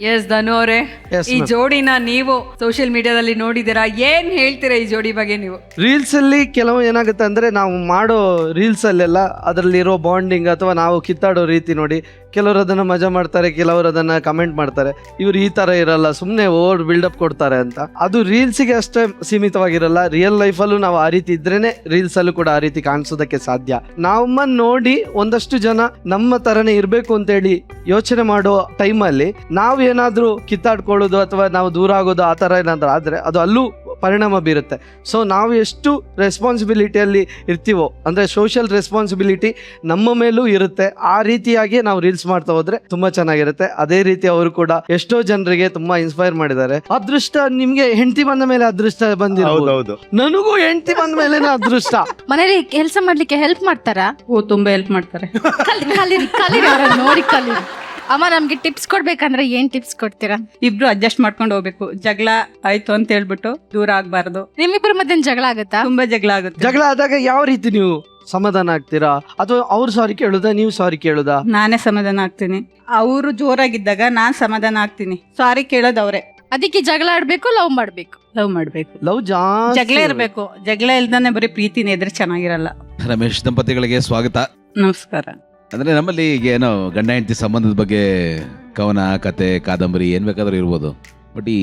S ಧನು ಅವರೇ, ಈ ಜೋಡಿನ ನೀವು ಸೋಷಿಯಲ್ ಮೀಡಿಯಾದಲ್ಲಿ ನೋಡಿದ್ದೀರಾ, ಏನ್ ಹೇಳ್ತೀರಾ ಈ ಜೋಡಿ ಬಗ್ಗೆ ನೀವು? ರೀಲ್ಸ್ ಅಲ್ಲಿ ಕೆಲವು ಏನಾಗುತ್ತೆ ಅಂದ್ರೆ ನಾವು ಮಾಡೋ ರೀಲ್ಸ್ ಅಲ್ಲೆಲ್ಲ ಅದರಲ್ಲಿರೋ ಬಾಂಡಿಂಗ್ ಅಥವಾ ನಾವು ಕಿತ್ತಾಡೋ ರೀತಿ ನೋಡಿ ಕೆಲವರು ಅದನ್ನ ಮಜಾ ಮಾಡ್ತಾರೆ, ಕೆಲವರು ಅದನ್ನ ಕಮೆಂಟ್ ಮಾಡ್ತಾರೆ, ಇವ್ರು ಈ ತರ ಇರಲ್ಲ, ಸುಮ್ಮನೆ ಓವರ್ ಬಿಲ್ಡಪ್ ಕೊಡ್ತಾರೆ ಅಂತ. ಅದು ರೀಲ್ಸ್ಗೆ ಅಷ್ಟೇ ಸೀಮಿತವಾಗಿರಲ್ಲ, ರಿಯಲ್ ಲೈಫಲ್ಲೂ ನಾವು ಆ ರೀತಿ ಇದ್ರೇನೆ ರೀಲ್ಸ್ ಅಲ್ಲೂ ಕೂಡ ಆ ರೀತಿ ಕಾಣಿಸೋದಕ್ಕೆ ಸಾಧ್ಯ. ನಮ್ಮನ್ನ ನೋಡಿ ಒಂದಷ್ಟು ಜನ ನಮ್ಮ ತರನೇ ಇರ್ಬೇಕು ಅಂತೇಳಿ ಯೋಚನೆ ಮಾಡೋ ಟೈಮಲ್ಲಿ ನಾವು ಏನಾದ್ರೂ ಕಿತ್ತಾಡ್ಕೊಳ್ಳೋದು ಅಥವಾ ನಾವು ದೂರ ಆಗೋದು ಆ ತರ ಏನಾದ್ರೂ ಆದ್ರೆ ಅದು ಅಲ್ಲೂ ಪರಿಣಾಮ ಬೀರುತ್ತೆ. ಸೊ ನಾವು ಎಷ್ಟು ರೆಸ್ಪಾನ್ಸಿಬಿಲಿಟಿಯಲ್ಲಿ ಇರ್ತೀವೋ ಅಂದ್ರೆ ಸೋಷಿಯಲ್ ರೆಸ್ಪಾನ್ಸಿಬಿಲಿಟಿ ನಮ್ಮ ಮೇಲೂ ಇರುತ್ತೆ. ಆ ರೀತಿಯಾಗಿ ನಾವು ರೀಲ್ಸ್ ಮಾಡ್ತಾ ಹೋದ್ರೆ ತುಂಬಾ ಚೆನ್ನಾಗಿರುತ್ತೆ. ಅದೇ ರೀತಿ ಅವರು ಕೂಡ ಎಷ್ಟೋ ಜನರಿಗೆ ತುಂಬಾ ಇನ್ಸ್ಪೈರ್ ಮಾಡಿದ್ದಾರೆ. ಅದೃಷ್ಟ ನಿಮ್ಗೆ ಹೆಂಡತಿ ಬಂದ ಮೇಲೆ ಅದೃಷ್ಟ ಬಂದಿರೋದು, ನನಗೂ ಹೆಂಡತಿ ಬಂದ ಮೇಲೆ ಅದೃಷ್ಟ. ಮನೇಲಿ ಕೆಲಸ ಮಾಡ್ಲಿಕ್ಕೆ ಹೆಲ್ಪ್ ಮಾಡ್ತಾರಾ? ತುಂಬಾ ಹೆಲ್ಪ್ ಮಾಡ್ತಾರೆ. ನೋಡಿ ಕಲಿ. ಅಮ್ಮ, ನಮ್ಗೆ ಟಿಪ್ಸ್ ಕೊಡ್ಬೇಕಂದ್ರೆ ಏನ್ ಟಿಪ್ಸ್ ಕೊಡ್ತೀರಾ? ಇಬ್ರು ಅಡ್ಜಸ್ಟ್ ಮಾಡ್ಕೊಂಡು ಹೋಗ್ಬೇಕು. ಜಗಳ ಆಯ್ತು ಅಂತ ಹೇಳ್ಬಿಟ್ಟು ದೂರ ಆಗ್ಬಾರ್ದು. ನಿಮ್ಮಿಬ್ರ ಮಧ್ಯೆ ಜಗಳ ಆಗುತ್ತಾ? ತುಂಬಾ ಜಗಳ ಆಗುತ್ತೆ. ಜಗಳ ಆದಾಗ ಯಾವ ರೀತಿ ನೀವು ಸಮಾಧಾನ ಆಗ್ತೀರಾ? ಅಥವಾ ಅವ್ರು ಸಾರಿ ಕೇಳುದಾ, ನೀವು ಸಾರಿ ಕೇಳುದಾ? ನಾನೇ ಸಮಾಧಾನ ಆಗ್ತೀನಿ. ಅವರು ಜೋರಾಗಿದ್ದಾಗ ನಾನ್ ಸಮಾಧಾನ ಆಗ್ತೀನಿ. ಸಾರಿ ಕೇಳೋದು ಅವ್ರೆ. ಅದಕ್ಕೆ ಜಗಳ ಆಡ್ಬೇಕು, ಲವ್ ಮಾಡ್ಬೇಕು. ಲವ್ ಮಾಡ್ಬೇಕು, ಲವ್ ಜಾಸ್ತಿ ಜಗಳ ಇರ್ಬೇಕು. ಜಗಳ ಇಲ್ದಾನೆ ಬರೀ ಪ್ರೀತಿನೇ ಇದ್ರೆ ಚೆನ್ನಾಗಿರಲ್ಲ. ರಮೇಶ್ ದಂಪತಿಗಳಿಗೆ ಸ್ವಾಗತ. ನಮಸ್ಕಾರ. ಅಂದ್ರೆ ನಮ್ಮಲ್ಲಿ ಈಗ ಏನೋ ಗಂಡ ಹೆಂಡತಿ ಸಂಬಂಧದ ಬಗ್ಗೆ ಕವನ, ಕತೆ, ಕಾದಂಬರಿ ಏನ್ ಬೇಕಾದ್ರೂ ಇರ್ಬೋದು. ಬಟ್ ಈ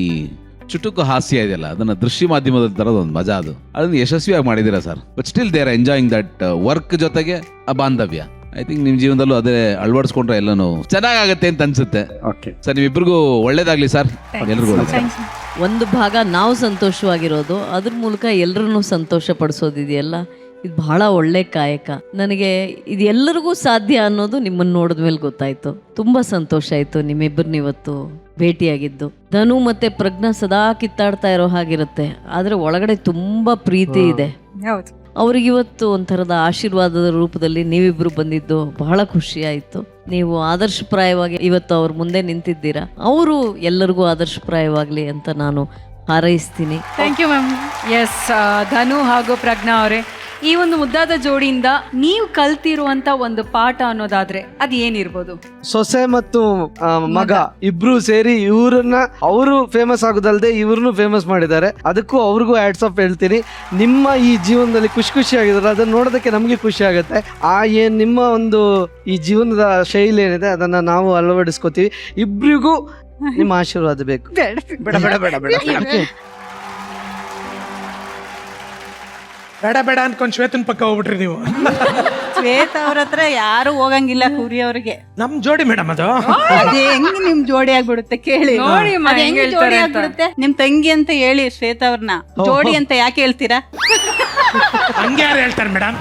ಚುಟುಕು ಹಾಸ್ಯ ಇದೆಯಲ್ಲ, ಅದನ್ನ ದೃಶ್ಯ ಮಾಧ್ಯಮದ ತರದ ಒಂದು ಮಜಾ. ಅದನ್ನ ಯಶಸ್ವಿಯಾಗಿ ಮಾಡಿದೀರಾ sir. But still they are enjoying that work ಜೊತೆಗೆ ಆ ಬಾಂಧವ್ಯ. ಐ ಥಿಂಕ್ ನಿಮ್ ಜೀವನದಲ್ಲೂ ಅದೇ ಅಳವಡಿಸ್ಕೊಂಡ್ರೆ ಎಲ್ಲಾನು ಚೆನ್ನಾಗತ್ತೆ ಅಂತ ಅನ್ಸುತ್ತೆ. ಸರ್, ನಿಮ್ಮಿಬ್ರಿಗೂ ಒಳ್ಳೇದಾಗ್ಲಿ ಸರ್. ಎಲ್ರಿಗೂ ಒಂದು ಭಾಗ ನಾವು ಸಂತೋಷವಾಗಿರೋದು, ಅದ್ರ ಮೂಲಕ ಎಲ್ಲರನ್ನೂ ಸಂತೋಷ ಪಡಿಸೋದಿದೆಯಲ್ಲ, ಇದು ಬಹಳ ಒಳ್ಳೆ ಕಾಯಕ. ನನಗೆ ಇದು ಎಲ್ಲರಿಗೂ ಸಾಧ್ಯ ಅನ್ನೋದು ನಿಮ್ಮನ್ನು ನೋಡಿದ್ಮೇಲೆ ಗೊತ್ತಾಯ್ತು. ತುಂಬಾ ಸಂತೋಷ ಆಯ್ತು ನಿಮ್ಮಿಬ್ಬರನ್ನ ಇವತ್ತು ಭೇಟಿಯಾಗಿದ್ದು. ಧನು ಮತ್ತೆ ಪ್ರಜ್ಞಾ ಸದಾ ಕಿತ್ತಾಡ್ತಾ ಇರೋ ಹಾಗಿರುತ್ತೆ, ಆದ್ರೆ ಒಳಗಡೆ ತುಂಬಾ ಪ್ರೀತಿ ಇದೆ. ಅವ್ರಿಗಿವತ್ತು ಒಂಥರದ ಆಶೀರ್ವಾದದ ರೂಪದಲ್ಲಿ ನೀವಿಬ್ರು ಬಂದಿದ್ದು ಬಹಳ ಖುಷಿ ಆಯ್ತು. ನೀವು ಆದರ್ಶಪ್ರಾಯವಾಗಿ ಇವತ್ತು ಅವ್ರ ಮುಂದೆ ನಿಂತಿದ್ದೀರಾ. ಅವರು ಎಲ್ಲರಿಗೂ ಆದರ್ಶಪ್ರಾಯವಾಗ್ಲಿ ಅಂತ ನಾನು ಹಾರೈಸ್ತೀನಿ. Thank you ma'am. Yes, Dhanu ಹಾಗೂ ಪ್ರಜ್ಞಾ ಅವರೇ, ಈ ಒಂದು ಮುದ್ದಾದ ಜೋಡಿಯಿಂದ ನೀವು ಕಲ್ತಿರುವಂತ ಒಂದು ಪಾಠ ಅನ್ನೋದಾದ್ರೆ ಅದು ಏನಿರ್ಬೋದು? ಸೊಸೆ ಮತ್ತು ಮಗ ಇಬ್ರು ಸೇರಿ ಇವ್ರನ್ನ ಅವರು ಫೇಮಸ್ ಆಗೋದಲ್ದೆ ಇವ್ರನ್ನು ಫೇಮಸ್ ಮಾಡಿದ್ದಾರೆ. ಅದಕ್ಕೂ ಅವ್ರಿಗೂ ಹ್ಯಾಟ್ಸ್ ಆಫ್ ಹೇಳ್ತೀನಿ. ನಿಮ್ಮ ಈ ಜೀವನದಲ್ಲಿ ಖುಷಿ ಆಗಿದ್ರೆ ಅದನ್ನ ನೋಡೋದಕ್ಕೆ ನಮಗೆ ಖುಷಿ ಆಗುತ್ತೆ. ಏನ್ ನಿಮ್ಮ ಒಂದು ಈ ಜೀವನದ ಶೈಲಿ ಏನಿದೆ ಅದನ್ನ ನಾವು ಅಳವಡಿಸ್ಕೋತೀವಿ. ಇಬ್ರಿಗೂ ನಿಮ್ಮ ಆಶೀರ್ವಾದ ಬೇಕು. ಬೇಡ ಅನ್ಕೊಂಡ್ ಶ್ವೇತನ್ ಪಕ್ಕ ಹೋಗ್ಬಿಟ್ರಿ ನೀವು. ಶ್ವೇತ ಅವ್ರ ಹತ್ರ ಯಾರು ಹೋಗಂಗಿಲ್ಲ, ಕುರಿ ಅವ್ರಿಗೆ. ನಮ್ ಜೋಡಿ ಮೇಡಮ್ ಅದು. ಅದೇ ಹೆಂಗ್ ನಿಮ್ ಜೋಡಿ ಆಗ್ಬಿಡುತ್ತೆ ಕೇಳಿ. ಜೋಡಿ ಆಗ್ಬಿಡುತ್ತೆ. ನಿಮ್ ತಂಗಿ ಅಂತ ಹೇಳಿ ಶ್ವೇತ ಅವ್ರನ್ನ ಜೋಡಿ ಅಂತ ಯಾಕೆ ಹೇಳ್ತೀರಾ? ಹಂಗೆ ಯಾರು ಹೇಳ್ತಾರೆ ಮೇಡಮ್?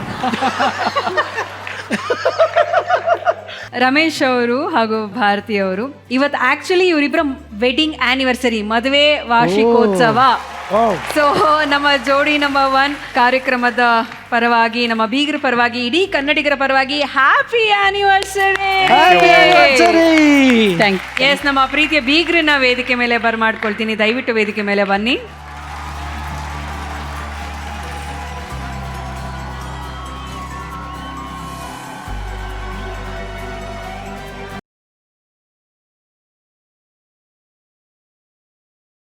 ರಮೇಶ್ ಅವರು ಹಾಗೂ ಭಾರತಿ ಅವರು ಇವತ್ತು ಆಕ್ಚುಲಿ ಇವರಿಬ್ಬರ ವೆಡ್ಡಿಂಗ್ ಆನಿವರ್ಸರಿ, ಮದುವೆ ವಾರ್ಷಿಕೋತ್ಸವ. ಸೊ ನಮ್ಮ ಜೋಡಿ ನಂಬರ್ 1 ಕಾರ್ಯಕ್ರಮದ ಪರವಾಗಿ, ನಮ್ಮ ಬೀಗರ ಪರವಾಗಿ, ಇಡೀ ಕನ್ನಡಿಗರ ಪರವಾಗಿ ಹ್ಯಾಪಿ ಆನಿವರ್ಸರಿ. ಎಸ್, ನಮ್ಮ ಪ್ರೀತಿಯ ಬೀಗರನ್ನ ವೇದಿಕೆ ಮೇಲೆ ಬರ್ಮಾಡ್ಕೊಳ್ತೀನಿ. ದಯವಿಟ್ಟು ವೇದಿಕೆ ಮೇಲೆ ಬನ್ನಿ.